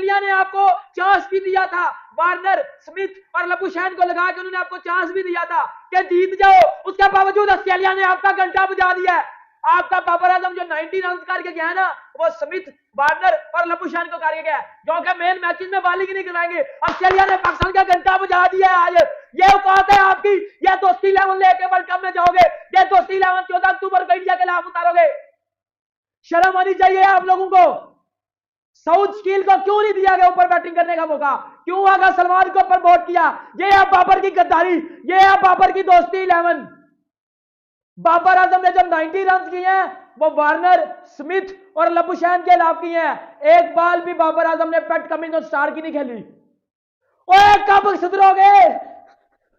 Australia ने आपको chance भी दिया था, वार्नर, स्मिथ और लबुशैन को लगा के उन्होंने आपको चांस भी दिया था कि जीत जाओ, उसके बावजूद ऑस्ट्रेलिया ने आपका घंटा बजा दिया है। आपका बाबर आजम जो 90 रन करके गया है ना, वो स्मिथ, वार्नर और लबुशैन को करके गया, जो कि मेन मैचेस में बॉलिंग नहीं कराएंगे। ऑस्ट्रेलिया ने पाकिस्तान का घंटा बजा दिया है। आज ये औकात है आपकी, ये दोस्ती 11 लेके वर्ल्ड कप में जाओगे, ये दोस्ती 11 14 अक्टूबर को इंडिया के खिलाफ उतारोगे। शर्म आनी चाहिए आप लोगों को। साउथ स्टील को क्यों नहीं दिया गया ऊपर बैटिंग करने का मौका? क्यों आगा सलमान को प्रमोट किया? ये है बाबर की गद्दारी, ये है बाबर की दोस्ती 11। बाबर आजम ने जब 90 रन किए हैं, वो वार्नर, स्मिथ और लबुशैन के खिलाफ किए हैं। एक बाल भी बाबर आजम ने पेट कमिंस स्टार की नहीं खेली। ओए कब सुधरोगे?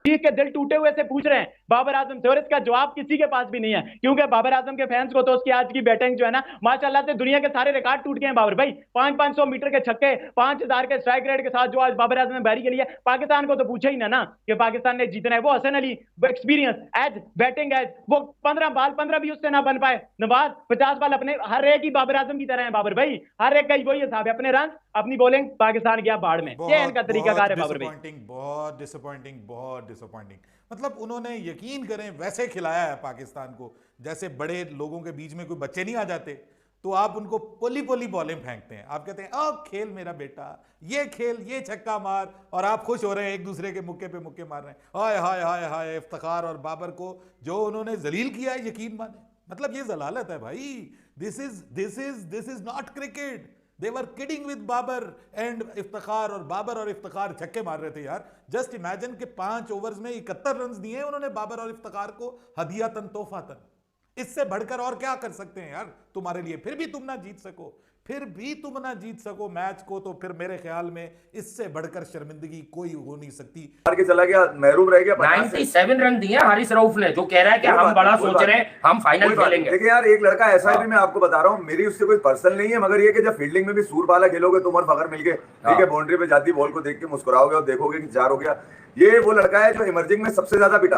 के दिल टूटे हुए से पूछ रहे हैं बाबर आजम से, और इसका जवाब किसी के पास भी नहीं है, क्योंकि बाबर आजम के फैंस को तो उसकी आज की बैटिंग जो है ना, माशाल्लाह से दुनिया के सारे रिकॉर्ड टूट गए हैं। बाबर भाई 500 मीटर के छक्के, 5000 के स्ट्राइक रेट के साथ जो आज बाबर आजम ने बैरी के लिए, पाकिस्तान को तो पूछा ही ना कि पाकिस्तान ने जीतना है। वो हसन अली, वो एक्सपीरियंस एज बैटिंग एज, वो 15 बाल 15 भी उससे ना बन पाए। नवाज 50 बाल अपने, हर एक ही बाबर आजम की तरह है बाबर भाई, हर एक का ही वही हिसाब है, अपने रन अपनी बॉलिंग, पाकिस्तान गया बाढ़ में। ये इनका तरीकाकार है बाबर भाई। बहुत डिसअपॉइंटिंग। मतलब उन्होंने, यकीन करें, वैसे खिलाया है पाकिस्तान को जैसे बड़े लोगों के बीच में कोई बच्चे नहीं आ जाते तो आप उनको पोली पोली बॉलें फेंकते हैं। आप कहते हैं अब खेल मेरा बेटा, ये खेल, ये छक्का मार, और आप खुश हो रहे हैं, एक दूसरे के मुक्के पे मुक्के मार रहे हैं। हाय हाय हाय हाय, इफ्तिखार और बाबर को जो उन्होंने जलील किया है, यकीन माने, मतलब ये जलालत है भाई। This is not cricket. They were kidding with Babar and Iftikhar, और बाबर और इफ्तिखार छक्के मार रहे थे यार। जस्ट इमेजिन के 5 ओवर्स में 71 रन दिए उन्होंने बाबर और इफ्तिखार को, हदियातन तोहफातन। इससे बढ़कर और क्या कर सकते हैं यार तुम्हारे लिए? फिर भी तुम ना जीत सको, मैच को, तो फिर मेरे ख्याल में इससे बढ़कर शर्मिंदगी कोई हो नहीं सकती। हार के चला गया, महरूम रह गया। 97 रन दिए हारिस रऊफ ने, जो कह रहा है कि हम बड़ा सोच रहे हैं, हम फाइनल खेलेंगे। देखिए यार, एक लड़का ऐसा है भी, मैं आपको बता रहा हूँ, मेरी उससे कोई पर्सनल नहीं है, मगर ये कि जब फील्डिंग में भी सूरपाला खेलोगे तुम और फखर मिलके, ठीक है, बाउंड्री पे जाती बॉल को देख के मुस्कुराओगे और देखोगे कि 4 हो गया। ये वो लड़का है जो इमर्जिंग में सबसे ज्यादा पिटा,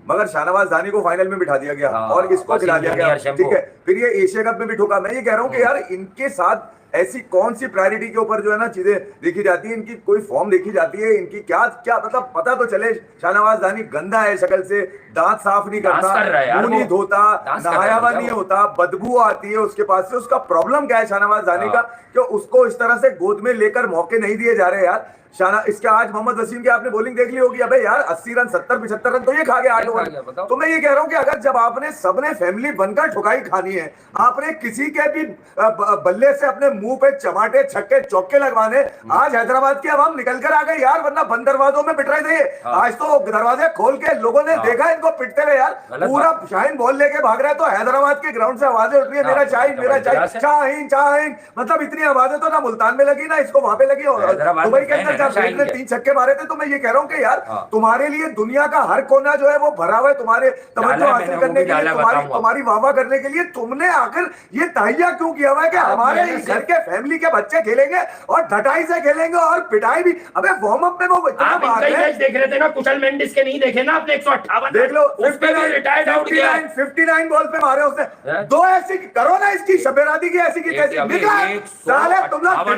मगर शाहनवाज दानी को फाइनल में बिठा दिया गया और इसको खिला दिया गया, ठीक है। फिर ये एशिया कप में भी ठोका। मैं ये कह रहा हूँ कि यार इनके साथ ऐसी कौन सी प्रायोरिटी के ऊपर जो है ना चीजें देखी जाती है, इनकी कोई फॉर्म देखी जाती है, इनकी क्या क्या मतलब पता तो चले। शाहनवाज दानी गंदा है शक्ल से, दांत साफ नहीं करता, मुंह नहीं धोता, नहाया हुआ नहीं होता, बदबू आती है उसके पास से। उसका प्रॉब्लम क्या है शाहनवाज दानी का, कि उसको इस तरह से गोद में लेकर मौके नहीं दिए जा रहे यार। इसके आज मोहम्मद वसीम की आपने बॉलिंग देख ली होगी, अबे यार 80 रन 70-75 रन तो ये खा गया 8 ओवर। तो मैं ये कह रहा हूं कि अगर जब आपने सबने फैमिली बनकर ठुकाई खानी है, आपने किसी के भी बल्ले से अपने मुंह पे चमाटे छक्के चौके लगवाने, आज हैदराबाद की आवाम निकल कर आ गई यार, वरना बंद दरवाजों में पिट रहे थे। आज तो दरवाजे खोल के लोगों ने देखा इनको पिटते हुए यार। पूरा शाहीन बॉल लेके भाग रहा है, तो हैदराबाद के ग्राउंड से आवाजें उठ रही है, मेरा शाहीन, मेरा शाहीन, शाहीन शाहीन। मतलब इतनी आवाजें तो ना मुल्तान में लगी ना इसको वहां पे लगी, और दुबई के अंदर 3 छक्के मारे थे। तो मैं ये कह रहा हूं कि यार तुम्हारे लिए दुनिया का हर कोना जो है वो भरा हुआ है, तुम्हारे तवज्जो हासिल करने के लिए, तुम्हारी वाहवाह करने के लिए। तुमने आखिर ये तहिया क्यों किया हुआ है कि हमारे घर के फैमिली के बच्चे खेलेंगे और ढटाई से खेलेंगे और पिटाई भी? अबे वार्म अप में वो देख रहे थे ना, कुशल मेंडिस के नहीं देखे ना आपने? 158 देख लो, 59 बॉल पे मारे उसने। 2 ऐसी करो ना, इसकी शबेरादी की ऐसी की तैसी निकला। साले तुम लोग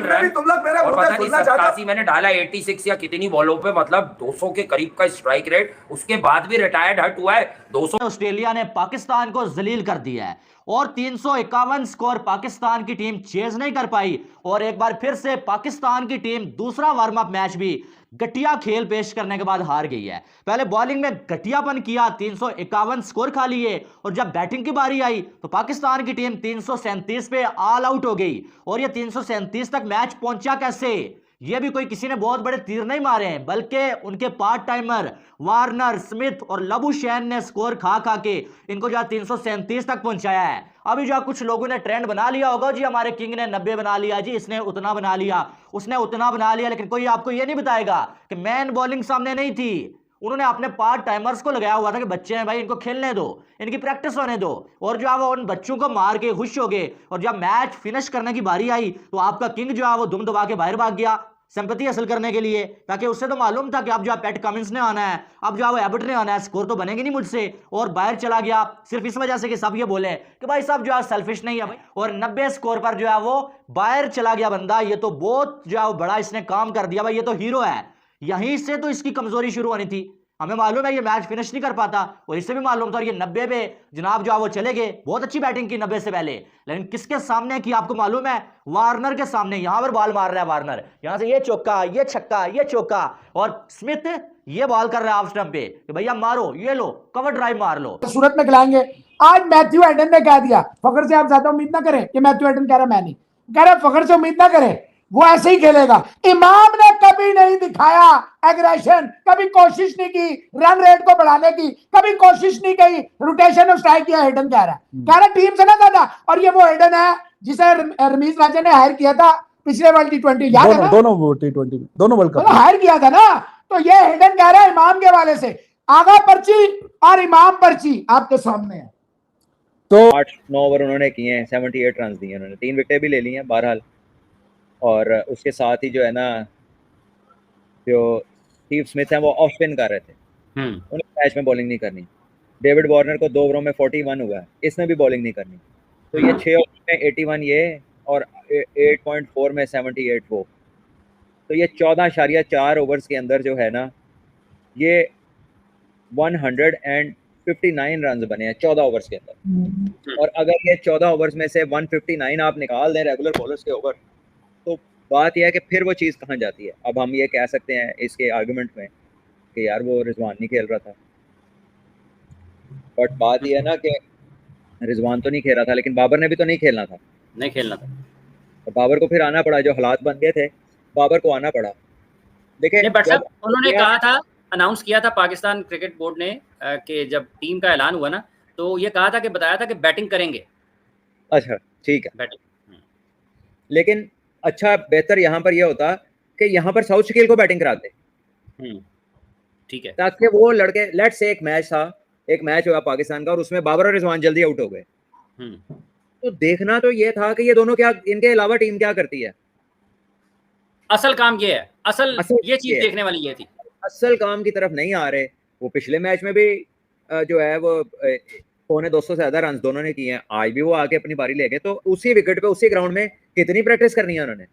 मेरे मुंह पे सुनना चाहते। मैंने डाला 86 या कितनी बॉलों पे, मतलब 200 के करीब का स्ट्राइक रेट, उसके बाद भी रिटायर्ड हट हुआ है 200। ऑस्ट्रेलिया ने पाकिस्तान को जलील कर दिया है और 351 स्कोर पाकिस्तान की टीम चेज नहीं कर पाई, और एक बार फिर से पाकिस्तान की टीम दूसरा वार्म अप मैच भी घटिया खेल पेश करने के बाद हार गई है। पहले बॉलिंग में घटियापन किया, 351 स्कोर खा लिए, और जब बैटिंग की बारी आई तो पाकिस्तान की टीम 337 पे ऑल आउट हो गई। और ये 337 तक मैच पहुंचा कैसे? ये भी कोई किसी ने बहुत बड़े तीर नहीं मारे हैं, बल्कि उनके पार्ट टाइमर वार्नर, स्मिथ और लबुशैन ने स्कोर खा खा के इनको जो 337 तक पहुंचाया है। अभी जो कुछ लोगों ने ट्रेंड बना लिया होगा, जी हमारे किंग ने 90 बना लिया, जी इसने उतना बना लिया, उसने उतना बना लिया, लेकिन कोई आपको ये नहीं बताएगा कि मैन बॉलिंग सामने नहीं थी। उन्होंने अपने पार्ट टाइमर्स को लगाया हुआ था कि बच्चे हैं भाई, इनको खेलने दो, इनकी प्रैक्टिस होने दो, और जो है वो उन बच्चों को मार के खुश हो गए। और जब मैच फिनिश करने की बारी आई तो आपका किंग जो है वो दुम दबा के बाहर भाग गया। सिंपैथी हासिल करने के लिए, ताकि उससे तो मालूम था कि अब जो है पैट कमिंस ने आना है, अब जो है वो एबर्ट ने आना है, स्कोर तो बनेगी नहीं मुझसे, और बाहर चला गया सिर्फ इस वजह से कि सब ये बोले कि भाई साहब जो है सेल्फिश नहीं है भाई, और 90 स्कोर पर जो है वो बाहर चला गया बंदा। ये तो बहुत जो है वो बड़ा इसने काम कर दिया भाई, ये तो हीरो है। यहीं से तो इसकी कमजोरी शुरू होनी थी। हमें मालूम है ये मैच फिनिश नहीं कर पाता, और इससे भी मालूम था, और ये 90 पे जनाब जो है वो चले गए। बहुत अच्छी बैटिंग की 90 से पहले, लेकिन किसके सामने की आपको मालूम है? वार्नर के सामने। यहां पर बॉल मार रहा है वार्नर, यहां से ये चौका, ये छक्का, ये चौका, और स्मिथ ये बॉल कर रहा है ऑफ स्टंप पे कि भैया मारो, ये लो कवर ड्राइव मार लो। सूरत में खिलाएंगे। आज मैथ्यू हेडन ने कह दिया, फखर से आप ज्यादा उम्मीद ना करें। कि मैथ्यू हेडन कह रहा मैं नहीं कह रहा, फखर से उम्मीद ना करें, वो ऐसे ही खेलेगा। इमाम ने कभी नहीं दिखाया एग्रेशन, कभी कोशिश नहीं की रन रेट को बढ़ाने की, कभी कोशिश नहीं की रोटेशन ऑफ स्ट्राइक किया। हेडन कह रहा टीम से ना ज्यादा। और ये वो हेडन है जिसे रमीज राजा ने हायर किया था पिछले वर्ल्ड T20, याद है ना? दोनों T20 दोनों वर्ल्ड कप हायर किया था ना। तो ये हेडन कह रहा है इमाम के वाले से, आगा पर्ची और इमाम पर्ची आपके सामने है। तो 8-9 ओवर उन्होंने किए हैं, 78 रन दिए उन्होंने, 3 विकेटें भी ले ली हैं बहरहाल। और उसके साथ ही जो है ना, जो स्टीव स्मिथ हैं वो ऑफ स्पिन कर रहे थे, उन्हें मैच में बॉलिंग नहीं करनी। डेविड वार्नर को 2 ओवरों में 41 हुआ है, इसने भी बॉलिंग नहीं करनी। तो ये 6 ओवर में 81 ये और 8.4 में 78 वो, तो ये 14.4 ओवर्स के अंदर जो है ना, ये 159 रन बने हैं 14 ओवर्स के अंदर। और अगर ये 14 ओवर्स में से 159 आप निकाल दें रेगुलर बॉलर्स के ओवर, तो बात यह है कि फिर वो चीज़ कहाँ जाती है। अब हम ये कह सकते हैं इसके आर्गुमेंट में कि यार वो रिजवान नहीं खेल रहा था, बट बात यह है ना कि रिजवान तो नहीं खेल रहा था, लेकिन बाबर ने भी तो नहीं खेलना था। तो बाबर को फिर आना पड़ा, जो हालात बन गए थे बाबर को आना पड़ा। देखिए बट साहब उन्होंने कहा था, अनाउंस किया था पाकिस्तान क्रिकेट बोर्ड ने कि जब टीम का ऐलान हुआ ना, तो ये कहा था कि बताया था कि बैटिंग करेंगे। अच्छा ठीक है, बैटिंग। लेकिन अच्छा बेहतर यहाँ पर यह होता कि यहाँ पर साउथ शकील को बैटिंग कराते, ठीक है, ताकि वो लड़के, लेट्स से एक मैच हुआ पाकिस्तान का और उसमें बाबर और रिजवान जल्दी आउट हो गए, तो देखना तो ये था कि ये दोनों क्या, इनके अलावा टीम क्या करती है। असल काम ये है, असल ये चीज देखने वाली ये थी। असल काम की तरफ नहीं आ रहे। वो पिछले मैच में भी जो है वो 200 से ज्यादा रन दोनों ने किए हैं, आज भी वो आके अपनी बारी ले गए। तो उसी विकेट पे उसी ग्राउंड में कितनी प्रैक्टिस करनी है उन्होंने।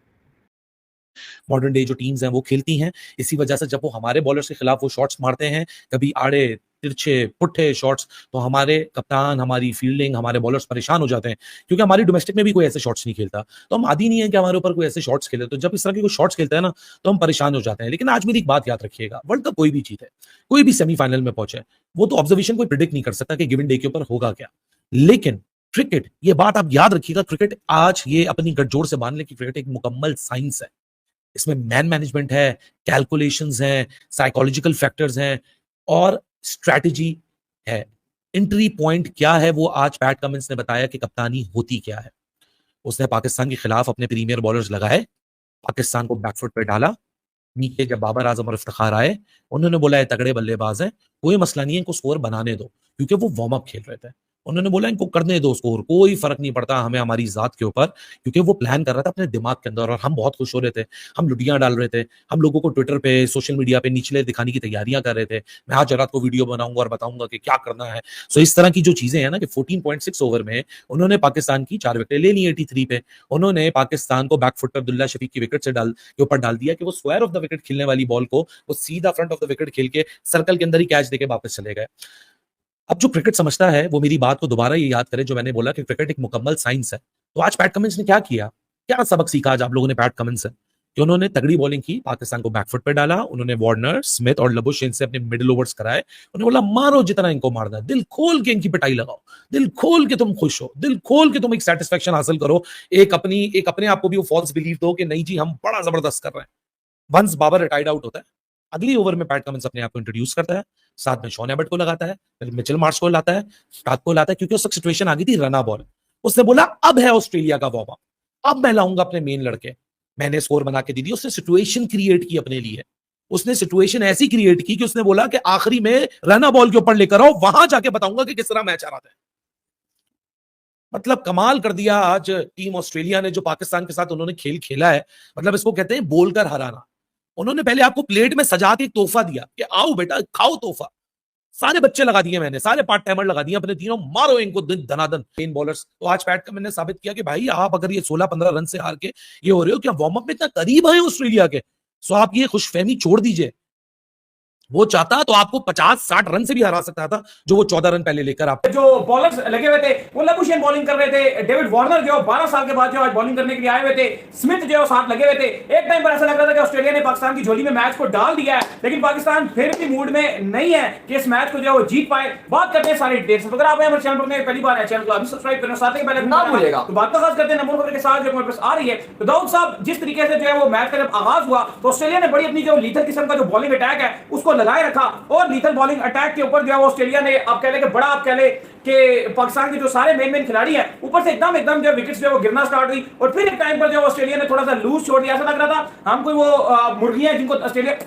मॉडर्न डे जो टीम्स हैं वो खेलती हैं, इसी वजह से जब वो हमारे बॉलर्स के खिलाफ वो शॉट्स मारते हैं, कभी आड़े तिरछे पुट्ठे शॉट्स, तो हमारे कप्तान, हमारी फील्डिंग, हमारे बॉलर्स परेशान हो जाते हैं, क्योंकि हमारी डोमेस्टिक में भी कोई ऐसे शॉट्स नहीं खेलता, तो हम आदी नहीं है कि हमारे ऊपर कोई ऐसे शॉट्स खेले। तो जब इस तरह के कोई शॉट्स खेलते हैं ना, तो हम परेशान हो जाते हैं। लेकिन आज मेरी एक बात याद रखिएगा, वर्ल्ड कप कोई भी जीते, कोई भी सेमीफाइनल में पहुंचे, वो तो ऑब्जर्वेशन कोई प्रिडिक्ट नहीं कर सकता कि गिवन डे के ऊपर होगा क्या। लेकिन क्रिकेट, ये बात आप याद रखिएगा, क्रिकेट आज ये अपनी गठजोड़ से बांध ले कि क्रिकेट एक मुकम्मल साइंस है। इसमें मैन मैनेजमेंट है, कैलकुलेशंस हैं, साइकोलॉजिकल फैक्टर्स हैं और स्ट्रैटेजी है। एंट्री पॉइंट क्या है वो आज पैट कमिंस ने बताया कि कप्तानी होती क्या है। उसने पाकिस्तान के खिलाफ अपने प्रीमियर बॉलर्स लगाए, पाकिस्तान को बैकफुट पे डाला। नीचे जब बाबर आजम और इफ्तिखार आए, उन्होंने बोला है तगड़े बल्लेबाज हैं, कोई मसला नहीं है, इनको स्कोर बनाने दो, क्योंकि वो वार्म अप खेल रहे थे। उन्होंने बोला इनको करने दो स्कोर, कोई फर्क नहीं पड़ता हमें हमारी जात के ऊपर, क्योंकि वो प्लान कर रहा था अपने दिमाग के अंदर। और हम बहुत खुश हो रहे थे, हम लुटियां डाल रहे थे, हम लोगों को ट्विटर पे, सोशल मीडिया पे नीचले दिखाने की तैयारियां कर रहे थे। मैं आज रात को वीडियो बनाऊंगा और बताऊंगा कि क्या करना है। सो इस तरह की जो चीजें हैं ना, कि 14.6 ओवर में उन्होंने पाकिस्तान की 4 विकेटें ले ली 83 पे। उन्होंने पाकिस्तान को बैकफुट पर अब्दुल्ला शफीक की विकेट के ऊपर डाल दिया कि वो स्क्वायर ऑफ द विकेट खेलने वाली बॉल को वो सीधा फ्रंट ऑफ द विकेट खेल के सर्कल के अंदर ही कैच देके वापस चले गए। अब जो क्रिकेट समझता है वो मेरी बात को दोबारा ये याद करे जो मैंने बोला कि क्रिकेट एक मुकम्मल साइंस है। तो आज पैट कमिंस ने क्या किया, क्या सबक सीखा आज आप लोगों ने पैट कमिंस से, कि उन्होंने तगड़ी बॉलिंग की, पाकिस्तान को बैकफुट पे डाला। उन्होंने वार्नर, स्मिथ और लबुशेन से अपने मिडिल ओवर्स कराए। उन्होंने बोला मारो जितना इनको मारना है, दिल खोल के इनकी पिटाई लगाओ, दिल खोल के तुम खुश हो, दिल खोल के तुम एक सेटिस्फेक्शन हासिल करो, एक अपने आप को भी वो फॉल्स बिलीव दो कि नहीं जी हम बड़ा जबरदस्त कर रहे हैं। वंस बाबर रिटायर्ड आउट होता है, अगली ओवर में पैट कमिंस अपने आप को इंट्रोड्यूस करता है, साथ में शॉन एबर्ट को लगाता है, फिर मिचेल मार्श को लाता है, स्टार्क को लाता है, क्योंकि उस वक्त सिचुएशन आ गई थी रना बॉल। उसने बोला अब है ऑस्ट्रेलिया का वार्म अप, अब मैं लाऊंगा अपने मेन लड़के, मैंने स्कोर बना के दे दी। उसने सिचुएशन क्रिएट की अपने लिए, उसने सिचुएशन ऐसी क्रिएट की कि उसने बोला कि आखिरी में रना बॉल के ऊपर लेकर आओ, वहां जाके बताऊंगा कि किस तरह मैच आ रहा था। मतलब कमाल कर दिया आज टीम ऑस्ट्रेलिया ने जो पाकिस्तान के साथ उन्होंने खेल खेला है। मतलब इसको कहते हैं बोलकर हराना। उन्होंने पहले आपको प्लेट में सजा के एक तोहफा दिया कि आओ बेटा खाओ तोहफा। सारे बच्चे लगा दिए मैंने, सारे पार्ट टाइमर लगा दिए अपने तीनों, मारो इनको धनाधन मेन बॉलर्स। तो आज पैट कमिंस ने साबित किया कि भाई आप अगर ये 16-15 रन से हार के ये हो रहे हो, क्या वार्म अप में इतना करीब आए ऑस्ट्रेलिया के, सो आप ये खुशफहमी छोड़ दीजिए। वो चाहता तो आपको 50-60 रन से भी हरा सकता था, जो वो 14 रन पहले लेकर आप जो बॉलर्स लगे हुए थे वो लबुशेन बॉलिंग कर रहे थे। डेविड वार्नर जो 12 साल के बाद जो आज बॉलिंग करने के लिए आए हुए थे, स्मिथ जो साथ लगे हुए थे। एक टाइम पर ऐसा लग रहा था कि ऑस्ट्रेलिया ने पाकिस्तान की झोली में मैच को डाल दिया है, लेकिन पाकिस्तान फिर भी मूड में नहीं है कि इस मैच को जो है वो जीत पाए। बात करते हैं सारी डिटेल्स। अगर आप हमारे चैनल पर पहली बार है, चैनल को अभी सब्सक्राइब करना, साथ ही पहले ना भूलिएगा। तो बात का खास करते हैं नंबर खबर के साथ जो हमारे पास आ रही है। तो दाऊद साहब, जिस तरीके से जो है वो मैच का जब आगाज हुआ तो ऑस्ट्रेलिया ने बड़ी अपनी जो लीथल किस्म का जो बॉलिंग अटैक है उसको लगाए रखा, और लीथल बॉलिंग अटैक के ऊपर जो है ऑस्ट्रेलिया ने आप कह ले कि बड़ा आप कह ले कि पाकिस्तान के जो सारे मेन खिलाड़ी हैं ऊपर से एकदम जो विकेट्स जो है वो गिरना स्टार्ट हुई, और फिर एक टाइम पर जो ऑस्ट्रेलिया ने थोड़ा सा लूज छोड़ दिया। ऐसा लग रहा था हम कोई वो मुर्गियां जिनको ऑस्ट्रेलिया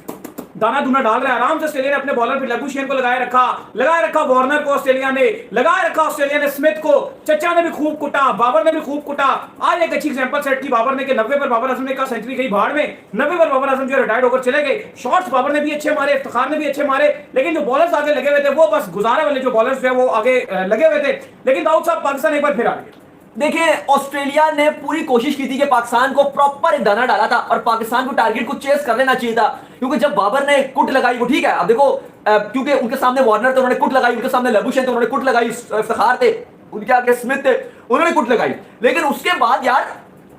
दाना दूना डाल रहा है। आराम से ऑस्ट्रेलिया ने अपने बॉलर पे लबुशेन को लगाए रखा वार्नर को ऑस्ट्रेलिया ने लगाए रखा, ऑस्ट्रेलिया ने स्मिथ को, चचा ने भी खूब कुटा, बाबर ने भी खूब कुटा। आज एक अच्छी एग्जांपल सेट की बाबर ने कि 90 पर बाबर आजम ने कहा सेंचुरी गई भाड़ में, 90 पर बाबर आजम जो रिटायर्ड होकर चले गए। शॉट्स बाबर ने भी अच्छे मारे, इफ्तिखार ने भी अच्छे मारे, लेकिन जो बॉलर्स आगे लगे हुए थे वो बस गुजारे वाले जो बॉलर्स जो वो आगे लगे हुए थे। लेकिन दाऊद साहब, पाकिस्तान एक बार फिर आ गया। देखिए, ऑस्ट्रेलिया ने पूरी कोशिश की थी कि पाकिस्तान को प्रॉपर एक दाना डाला था और पाकिस्तान को टारगेट को चेस कर लेना चाहिए था, क्योंकि जब बाबर ने कुट लगाई वो ठीक है। अब देखो, क्योंकि उनके सामने वार्नर थे उन्होंने कुट लगाई, उनके सामने लबुशेन थे उन्होंने कुट लगाई, इफ्तिखार थे उनके आगे, स्मिथ थे उन्होंने कुट लगाई, लेकिन उसके बाद यार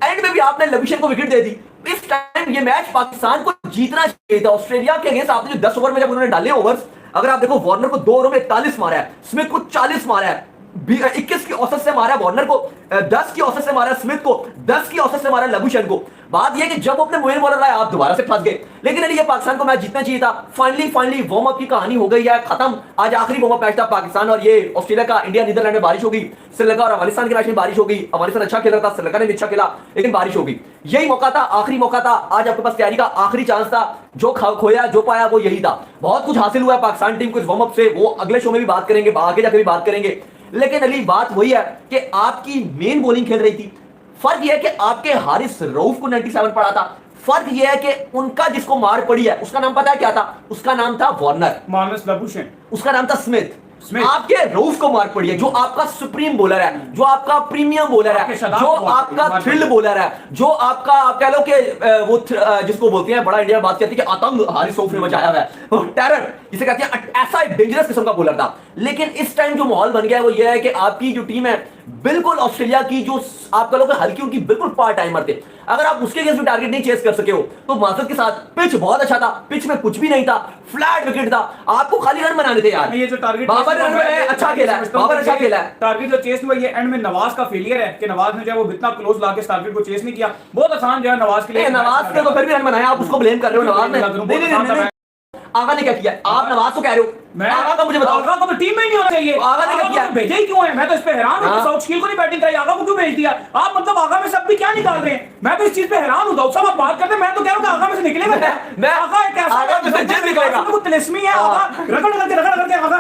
एंड में भी आपने लबुशेन को विकेट दे दी। इस टाइम ये मैच पाकिस्तान को जीतना चाहिए था। ऑस्ट्रेलिया के अगेंस्ट आपने जो 10 ओवर में जब उन्होंने डाले ओवर्स, अगर आप देखो वार्नर को 2 ओवर में 41 मारा है, स्मिथ को 40 मारा है, 21 की औसत से मारा वार्नर को, 10 की औसत से मारा स्मिथ को, 10 की औसत से मारा लबुशेन को। बात यह कि जब अपने मुहिम बॉलर आए आप दोबारा से फंस गए, लेकिन ये पाकिस्तान को मैच जीतना चाहिए था। फाइनली वार्म अप की कहानी हो गई है खत्म। आज आखिरी वार्म अप मैच था पाकिस्तान और ये ऑस्ट्रेलिया का। इंडिया नीदरलैंड में बारिश हो गई, श्रीलंका और अफगानिस्तान के मैच में बारिश हो गई। अफगानिस्तान अच्छा खेल रहा था, श्रीलंका ने भी अच्छा खेला, लेकिन बारिश हो गई। यही मौका था, आखिरी मौका था। आज आपके पास तैयारी का आखिरी चांस था, जो खोया जो पाया वो यही था। बहुत कुछ हासिल हुआ है पाकिस्तान टीम को इस वार्म अप से, वो अगले शो में भी बात करेंगे, आगे जाकर भी बात करेंगे। लेकिन अली बात वही है कि आपकी मेन बॉलिंग खेल रही थी। फर्क यह है कि आपके हारिस रऊफ को 97 पड़ा था। फर्क यह है कि उनका जिसको मार पड़ी है उसका नाम पता है क्या था? उसका नाम था वार्नर, मार्नस लबुशेन, उसका नाम था स्मिथ। आपके रऊफ को मार पड़ी है, जो आपका सुप्रीम बॉलर है, जो आपका प्रीमियम बॉलर है, जो आपका थ्रिल बॉलर है, जो आपका आप कह लो कि वो जिसको बोलते हैं बड़ा इंडिया बात करती है कि आतंक हारिस रऊफ ने मचाया हुआ है, टेरर जिसे कहते हैं, ऐसा डेंजरस किस्म का बॉलर था। लेकिन इस टाइम जो माहौल बन गया है वो ये है कि आपकी जो टीम है बिल्कुल ऑस्ट्रेलिया की जो आप कह लो कि हल्की उनकी बिल्कुल पार्ट टाइमर थे। अगर आप उसके अगेंस्ट भी टारगेट नहीं चेस कर सके हो तो माजरत के साथ पिच बहुत अच्छा था, पिच में कुछ भी नहीं था, फ्लैट विकेट था, आपको खाली रन बनाने थे यार। ये जो टारगेट बाबर अच्छा खेला है, बाबर अच्छा खेला है। टारगेट जो चेस हुआ ये एंड में नवाज का फेलियर है कि नवाज ने जो है वो इतना क्लोज लाके टारगेट को चेस नहीं किया। बहुत आसान जो है नवाज के लिए, नवाज ने तो फिर भी रन बनाया, आप उसको ब्लेम कर रहे हो नवाज ने। नहीं, आगा ने क्या किया? आप नवाज को कह रहे हो, आगा का मुझे बताओ। आगा को तो टीम में ही नहीं होना चाहिए, आगा ने क्या किया? भेजा ही क्यों है? मैं तो इस पे हैरान हूं। साउथ स्किल को नहीं बैटिंग कराई, आगा को क्यों भेज दिया? आप मतलब आगा में सब भी क्या निकाल रहे हैं? मैं तो इस चीज पे हैरान हूं। दाऊद साहब आप बात करते हैं, मैं तो कह रहा हूं कि आगा में से निकलेगा। मैं आगा एक ऐसा आगा में से जिस निकलेगा वो तिलिस्मी है। आगा रगड़ करके आगा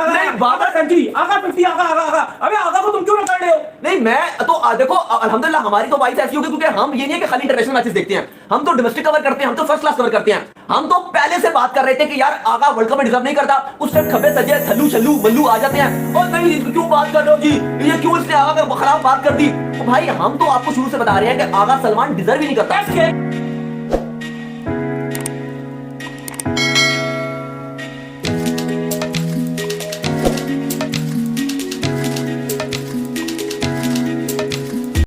नहीं, बाबर सेंचुरी, आगा 50, आगा। अबे आगा को तुम क्यों रगड़ रहे हो? नहीं, मैं तो देखो अल्हम्दुलिल्लाह हमारी तो वाइस ऐसी होगी क्योंकि हम ये नहीं है कि खाली इंटरनेशनल मैचेस देखते हैं, हम तो डोमेस्टिक कवर करते हैं, हम तो फर्स्ट क्लास कवर करते हैं। हम तो पहले से बात कर रहे थे कि यार आगा वर्ल्ड कप में डिजर्व नहीं करता। उस टाइम खब्बे सजे थल्लू छल्लू मल्लू आ जाते हैं और नहीं क्यों बात कर रहे हो जी, ये क्यों इसने आगा खराब बात कर दी। तो भाई हम तो आपको शुरू से बता रहे हैं कि आगा सलमान डिजर्व ही नहीं करता।